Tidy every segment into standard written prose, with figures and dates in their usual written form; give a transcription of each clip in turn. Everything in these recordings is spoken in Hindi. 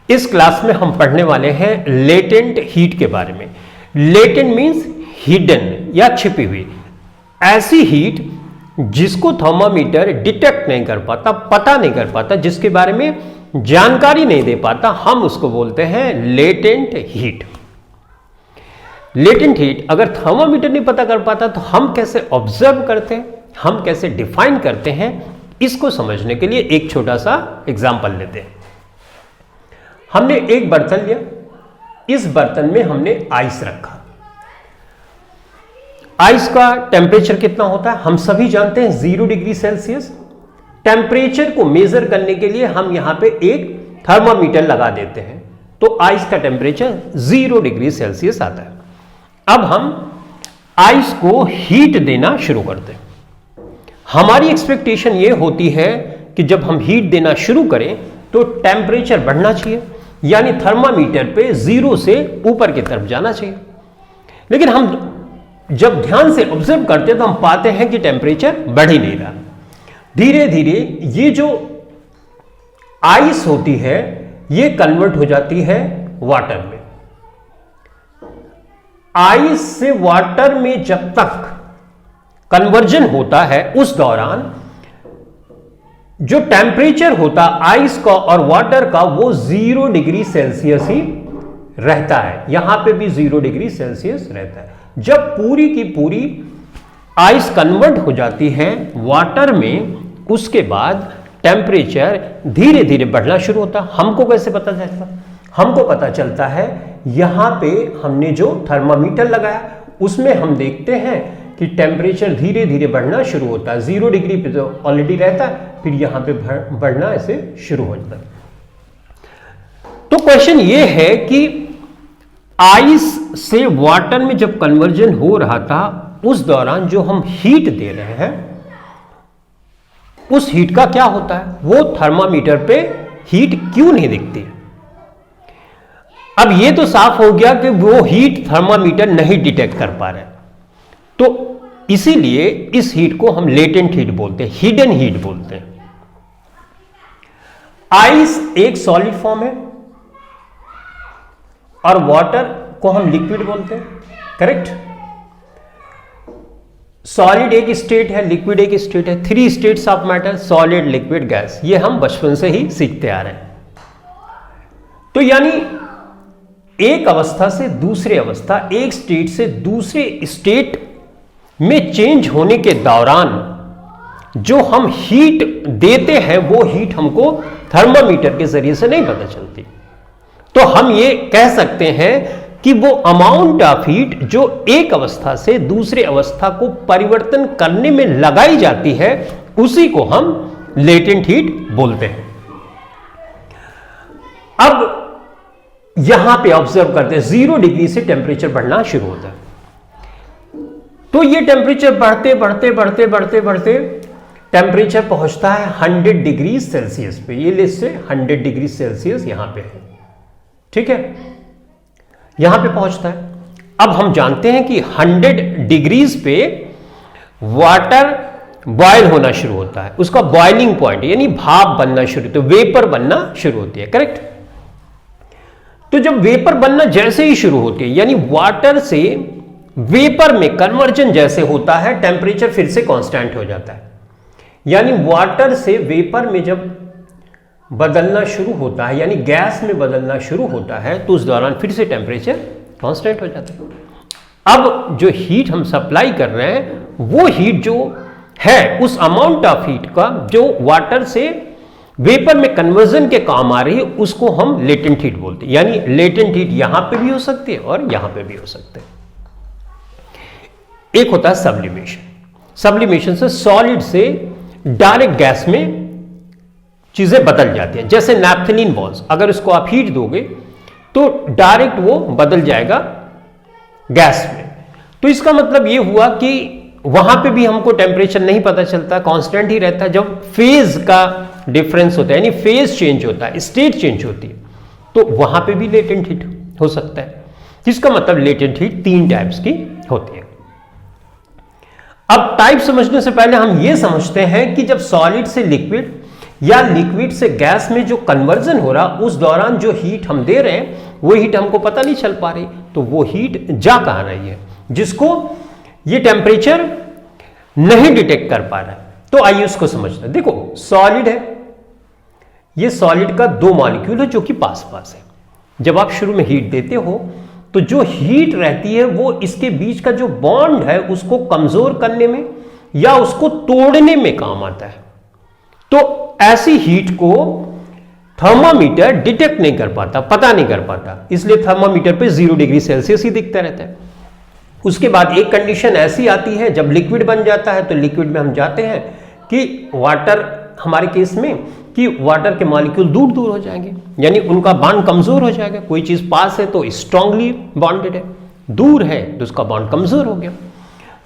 इस क्लास में हम पढ़ने वाले हैं लेटेंट हीट के बारे में। लेटेंट मींस हिडन या छिपी हुई, ऐसी हीट जिसको थर्मामीटर डिटेक्ट नहीं कर पाता, पता नहीं कर पाता, जिसके बारे में जानकारी नहीं दे पाता, हम उसको बोलते हैं लेटेंट हीट। लेटेंट हीट अगर थर्मामीटर नहीं पता कर पाता तो हम कैसे ऑब्जर्व करते हैं, हम कैसे डिफाइन करते हैं, इसको समझने के लिए एक छोटा सा एग्जांपल लेते हैं। हमने एक बर्तन लिया, इस बर्तन में हमने आइस रखा। आइस का टेम्परेचर कितना होता है हम सभी जानते हैं, 0 डिग्री सेल्सियस। टेम्परेचर को मेजर करने के लिए हम यहां पे एक थर्मामीटर लगा देते हैं, तो आइस का टेम्परेचर 0 डिग्री सेल्सियस आता है। अब हम आइस को हीट देना शुरू करते हैं। हमारी एक्सपेक्टेशन ये होती है कि जब हम हीट देना शुरू करें तो टेम्परेचर बढ़ना चाहिए, यानी थर्मामीटर पे 0 से ऊपर की तरफ जाना चाहिए। लेकिन हम जब ध्यान से ऑब्जर्व करते हैं तो हम पाते हैं कि टेम्परेचर बढ़ ही नहीं रहा। धीरे धीरे ये जो आइस होती है ये कन्वर्ट हो जाती है वाटर में। आइस से वाटर में जब तक कन्वर्जन होता है उस दौरान जो टेम्परेचर होता आइस का और वाटर का वो 0 डिग्री सेल्सियस ही रहता है। यहां पे भी 0 डिग्री सेल्सियस रहता है। जब पूरी की पूरी आइस कन्वर्ट हो जाती है वाटर में, उसके बाद टेम्परेचर धीरे धीरे बढ़ना शुरू होता है। हमको कैसे पता चलता? हमको पता चलता है यहां पे हमने जो थर्मामीटर लगाया उसमें हम देखते हैं कि टेम्परेचर धीरे धीरे बढ़ना शुरू होता है। 0 डिग्री पे तो ऑलरेडी रहता है, फिर यहां पे बढ़ना ऐसे शुरू हो जाता है। तो क्वेश्चन ये है कि आइस से वाटर में जब कन्वर्जन हो रहा था उस दौरान जो हम हीट दे रहे हैं उस हीट का क्या होता है? वो थर्मामीटर पे हीट क्यों नहीं दिखती? अब ये तो साफ हो गया कि वो हीट थर्मामीटर नहीं डिटेक्ट कर पा रहे, तो इसीलिए इस हीट को हम लेटेंट हीट बोलते हैं, हिडन हीट बोलते हैं। आइस एक सॉलिड फॉर्म है और वाटर को हम लिक्विड बोलते हैं, करेक्ट? सॉलिड एक स्टेट है, लिक्विड एक स्टेट है। 3 states of matter, solid, liquid, gas. ये हम बचपन से ही सीखते आ रहे हैं। तो यानी एक अवस्था से दूसरी अवस्था, एक स्टेट से दूसरे स्टेट में चेंज होने के दौरान जो हम हीट देते हैं वो हीट हमको थर्मामीटर के जरिए से नहीं पता चलती। तो हम ये कह सकते हैं कि वो अमाउंट ऑफ हीट जो एक अवस्था से दूसरे अवस्था को परिवर्तन करने में लगाई जाती है उसी को हम लेटेंट हीट बोलते हैं। अब यहां पे ऑब्जर्व करते हैं 0 डिग्री से टेम्परेचर बढ़ना शुरू होता है। तो ये टेम्परेचर बढ़ते बढ़ते बढ़ते बढ़ते बढ़ते टेम्परेचर पहुंचता है 100 डिग्री सेल्सियस पे। ये लिस्ट से 100 डिग्री सेल्सियस यहां पे है, ठीक है, यहां पे पहुंचता है। अब हम जानते हैं कि 100 डिग्रीज पे वाटर बॉयल होना शुरू होता है, उसका बॉइलिंग पॉइंट यानी भाप बनना शुरू, तो वेपर बनना शुरू होती है, करेक्ट? तो जब वेपर बनना जैसे ही शुरू होती है यानी वाटर से वेपर में कन्वर्जन जैसे होता है, टेम्परेचर फिर से कांस्टेंट हो जाता है। यानी वाटर से वेपर में जब बदलना शुरू होता है यानी गैस में बदलना शुरू होता है तो उस दौरान फिर से टेम्परेचर कांस्टेंट हो जाता है। अब जो हीट हम सप्लाई कर रहे हैं वो हीट जो है उस अमाउंट ऑफ हीट का जो वाटर से वेपर में कन्वर्जन के काम आ रही है उसको हम लेटेंट हीट बोलते हैं। यानी लेटेंट हीट यहां पे भी हो सकती है और यहां पे भी हो सकते हैं। एक होता है सब्लिमेशन। सब्लिमेशन से सॉलिड से डायरेक्ट गैस में चीजें बदल जाती हैं। जैसे नैप्थलीन बॉल्स, अगर उसको आप हीट दोगे तो डायरेक्ट वो बदल जाएगा गैस में। तो इसका मतलब ये हुआ कि वहां पे भी हमको टेम्परेचर नहीं पता चलता, कांस्टेंट ही रहता है। जब फेज का डिफरेंस होता है यानी फेज चेंज होता है, स्टेट चेंज होती है, तो वहां पे भी लेटेंट हीट हो सकता है। जिसका मतलब लेटेंट हीट 3 टाइप्स की होती है। अब टाइप समझने से पहले हम यह समझते हैं कि जब सॉलिड से लिक्विड या लिक्विड से गैस में जो कन्वर्जन हो रहा, उस दौरान जो हीट हम दे रहे हैं वो हीट हमको पता नहीं चल पा रही, तो वो हीट जा कहां रही है, जिसको ये टेम्परेचर नहीं डिटेक्ट कर पा रहा है। तो आइए उसको समझते हैं। देखो सॉलिड है, ये सॉलिड का दो मॉलिक्यूल है जो कि पास पास है। जब आप शुरू में हीट देते हो तो जो हीट रहती है वो इसके बीच का जो बॉन्ड है उसको कमजोर करने में या उसको तोड़ने में काम आता है। तो ऐसी हीट को थर्मामीटर डिटेक्ट नहीं कर पाता, पता नहीं कर पाता, इसलिए थर्मामीटर पे 0 डिग्री सेल्सियस ही दिखता रहता है। उसके बाद एक कंडीशन ऐसी आती है जब लिक्विड बन जाता है, तो लिक्विड में हम जाते हैं कि वाटर, हमारे केस में कि वाटर के मॉलिक्यूल दूर दूर हो जाएंगे, यानी उनका बॉन्ड कमजोर हो जाएगा। कोई चीज पास है तो स्ट्रांगली बॉन्डेड है, दूर है तो उसका बॉन्ड कमजोर हो गया।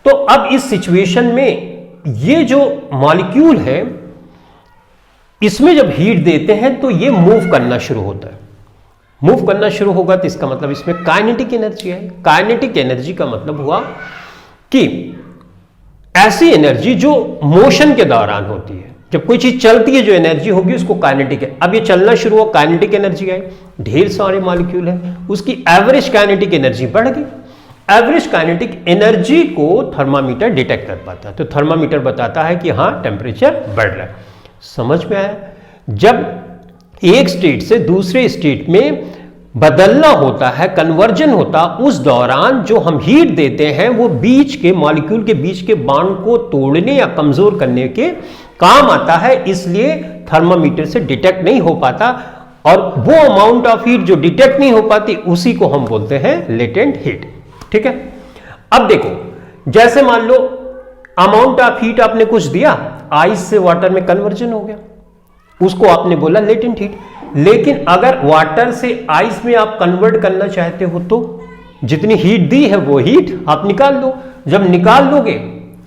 तो अब इस सिचुएशन में ये जो मॉलिक्यूल है इसमें जब हीट देते हैं तो ये मूव करना शुरू होता है। मूव करना शुरू होगा तो इसका मतलब इसमें काइनेटिक एनर्जी है। काइनेटिक एनर्जी का मतलब हुआ कि ऐसी एनर्जी जो मोशन के दौरान होती है, जब कोई चीज चलती है जो एनर्जी होगी उसको काइनेटिक है। अब ये चलना शुरू हुआ, काइनेटिक एनर्जी आई, ढेर सारे मॉलिक्यूल है, उसकी एवरेज काइनेटिक एनर्जी बढ़ गई। एवरेज काइनेटिक एनर्जी को थर्मामीटर डिटेक्ट कर पाता है, तो थर्मामीटर बताता है कि हाँ टेम्परेचर बढ़ रहा है। समझ में आया? जब एक स्टेट से दूसरे स्टेट में बदलना होता है, कन्वर्जन होता, उस दौरान जो हम हीट देते हैं वो बीच के मॉलिक्यूल के बीच के बॉन्ड को तोड़ने या कमजोर करने के काम आता है, इसलिए थर्मामीटर से डिटेक्ट नहीं हो पाता। और वो अमाउंट ऑफ हीट जो डिटेक्ट नहीं हो पाती उसी को हम बोलते हैं लेटेंट हीट। ठीक है, अब देखो जैसे मान लो अमाउंट ऑफ हीट आपने कुछ दिया, आइस से वाटर में कन्वर्जन हो गया, उसको आपने बोला लेटेंट हीट। लेकिन अगर वाटर से आइस में आप कन्वर्ट करना चाहते हो तो जितनी हीट दी है वो हीट आप निकाल दो। जब निकाल दोगे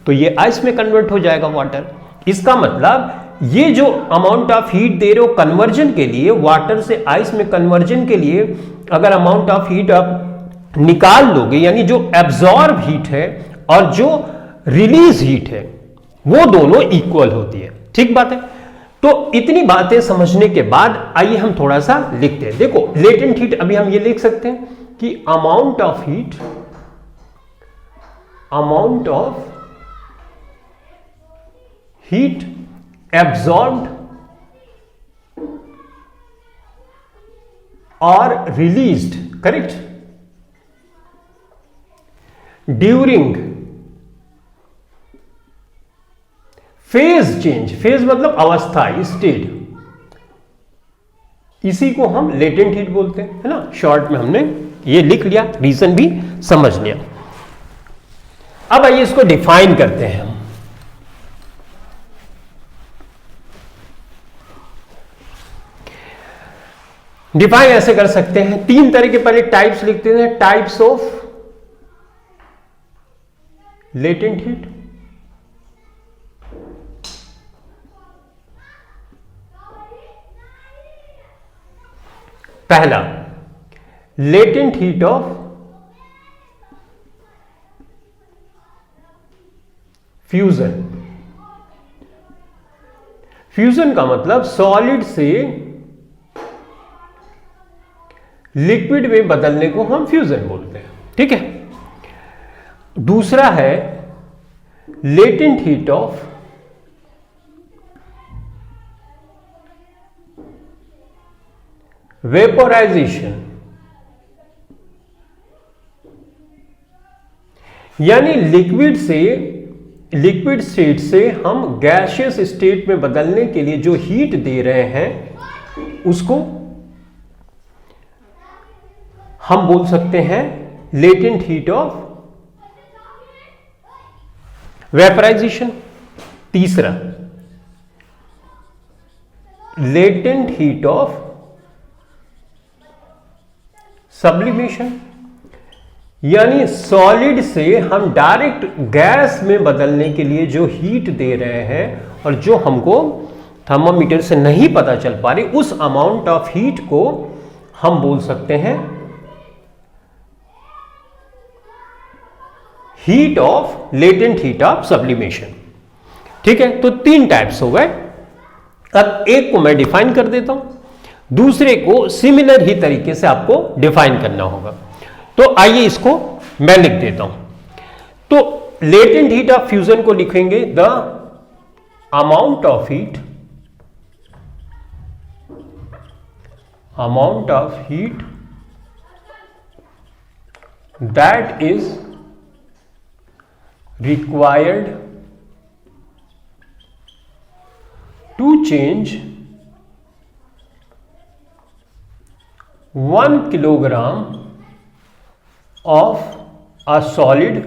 तो ये आइस में कन्वर्ट हो जाएगा वाटर। इसका मतलब ये जो अमाउंट ऑफ हीट दे रहे हो कन्वर्जन के लिए, वाटर से आइस में कन्वर्जन के लिए अगर अमाउंट ऑफ हीट आप निकाल लोगे, यानी जो एब्जॉर्ब हीट है और जो रिलीज हीट है वो दोनों इक्वल होती है। ठीक बात है? तो इतनी बातें समझने के बाद आइए हम थोड़ा सा लिखते हैं। देखो लेटेंट हीट अभी हम ये लिख सकते हैं कि अमाउंट ऑफ हीट एब्जॉर्ब्ड और released, correct, during phase change. Phase मतलब अवस्था, स्टेट, इसी को हम लेटेंट हीट बोलते हैं, है ना। शॉर्ट में हमने ये लिख लिया, रीजन भी समझ लिया। अब आइए इसको डिफाइन करते हैं हम। डिफाइन ऐसे कर सकते हैं, तीन तरह के पहले टाइप्स लिखते हैं। टाइप्स ऑफ लेटेंट हीट, पहला latent heat of fusion. Fusion का मतलब सॉलिड से लिक्विड में बदलने को हम फ्यूजन बोलते हैं। ठीक है। दूसरा है लेटेंट हीट ऑफ वेपोराइजेशन, यानी लिक्विड स्टेट से हम गैसियस स्टेट में बदलने के लिए जो हीट दे रहे हैं उसको हम बोल सकते हैं लेटेंट हीट ऑफ वेपोराइजेशन। तीसरा लेटेंट हीट ऑफ सब्लिमेशन, यानी सॉलिड से हम डायरेक्ट गैस में बदलने के लिए जो हीट दे रहे हैं और जो हमको थर्मामीटर से नहीं पता चल पा रही, उस अमाउंट ऑफ हीट को हम बोल सकते हैं heat of latent heat of sublimation. ठीक है, तो तीन टाइप्स हो गए। अब एक को मैं डिफाइन कर देता हूं, दूसरे को सिमिलर ही तरीके से आपको डिफाइन करना होगा। तो आइए इसको मैं लिख देता हूं। तो लेटेंट हीट ऑफ फ्यूजन को लिखेंगे the amount of heat that is required to change 1 kilogram of a solid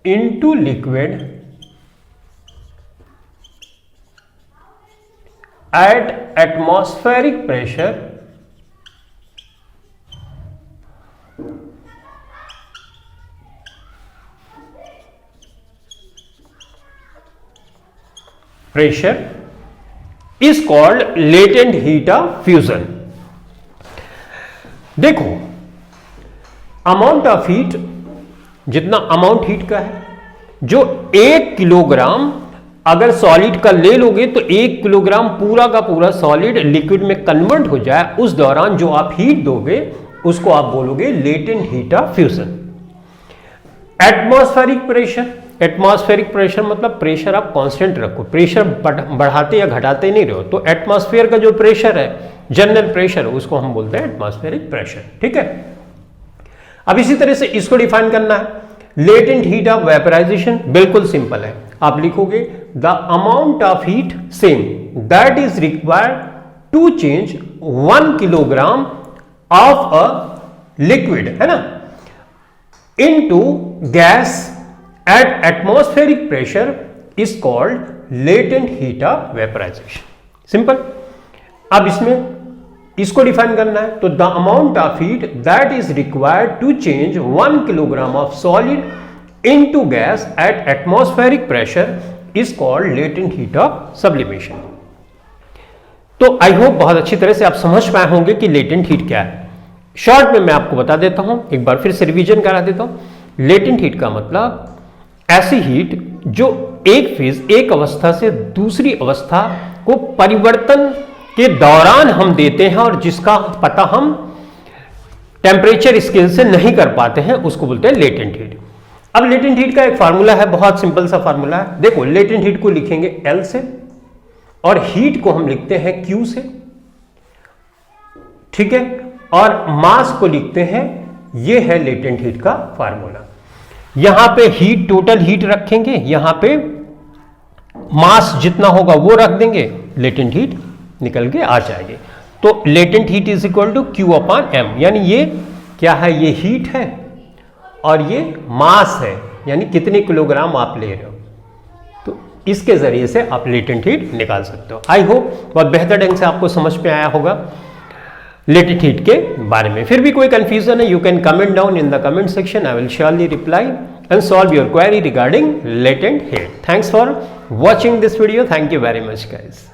into liquid at atmospheric pressure is called latent heat of fusion। देखो अमाउंट ऑफ हीट, जितना अमाउंट हीट का है, जो 1 किलोग्राम अगर सॉलिड का ले लोगे तो 1 किलोग्राम पूरा का पूरा सॉलिड लिक्विड में कन्वर्ट हो जाए, उस दौरान जो आप हीट दोगे उसको आप बोलोगे latent heat of fusion. Atmospheric pressure, atmospheric pressure मतलब प्रेशर आप कांस्टेंट रखो, प्रेशर बढ़ाते या घटाते नहीं रहो। तो एटमॉस्फेयर का जो प्रेशर है, जनरल प्रेशर, उसको हम बोलते हैं एटमॉस्फेरिक प्रेशर। ठीक है, अब इसी तरह से इसको डिफाइन करना है। लेटेंट हीट ऑफ वेपराइजेशन बिल्कुल सिंपल है, आप लिखोगे the amount of heat same that is required to change 1 kilogram of a liquid, है ना, into gas at atmospheric pressure is called latent heat of vaporization। Simple. अब इसमें इसको डिफाइन करना है, तो the amount of heat that is required to change 1 kilogram of solid into gas at atmospheric pressure is called latent heat of sublimation। तो आई होप बहुत अच्छी तरह से आप समझ पाए होंगे कि लेटेंट हीट क्या है। शॉर्ट में मैं आपको बता देता हूं, एक बार फिर से रिवीजन करा देता हूं। लेटेंट हीट का मतलब ऐसी हीट जो एक फेज, एक अवस्था से दूसरी अवस्था को परिवर्तन के दौरान हम देते हैं और जिसका पता हम टेम्परेचर स्केल से नहीं कर पाते हैं, उसको बोलते हैं लेटेंट हीट। अब लेटेंट हीट का एक फार्मूला है, बहुत सिंपल सा फार्मूला है। देखो लेटेंट हीट को लिखेंगे L से और हीट को हम लिखते हैं Q से, ठीक है, और मास को लिखते हैं, ये है लेटेंट हीट का फार्मूला। यहां पे हीट, टोटल हीट रखेंगे, यहां पे मास जितना होगा वो रख देंगे, लेटेंट हीट निकल के आ जाएगी। तो latent heat is equal to Q upon M, यानी ये क्या है, ये हीट है और ये मास है, यानी कितने किलोग्राम आप ले रहे हो। तो इसके जरिए से आप लेटेंट हीट निकाल सकते हो। आई होप बहुत बेहतर ढंग से आपको समझ में आया होगा लेटेंट हीट के बारे में। फिर भी कोई कंफ्यूजन है, you can comment down in the comment section, I will surely reply and solve your query regarding latent heat. Thanks for watching this video, thank you very much guys.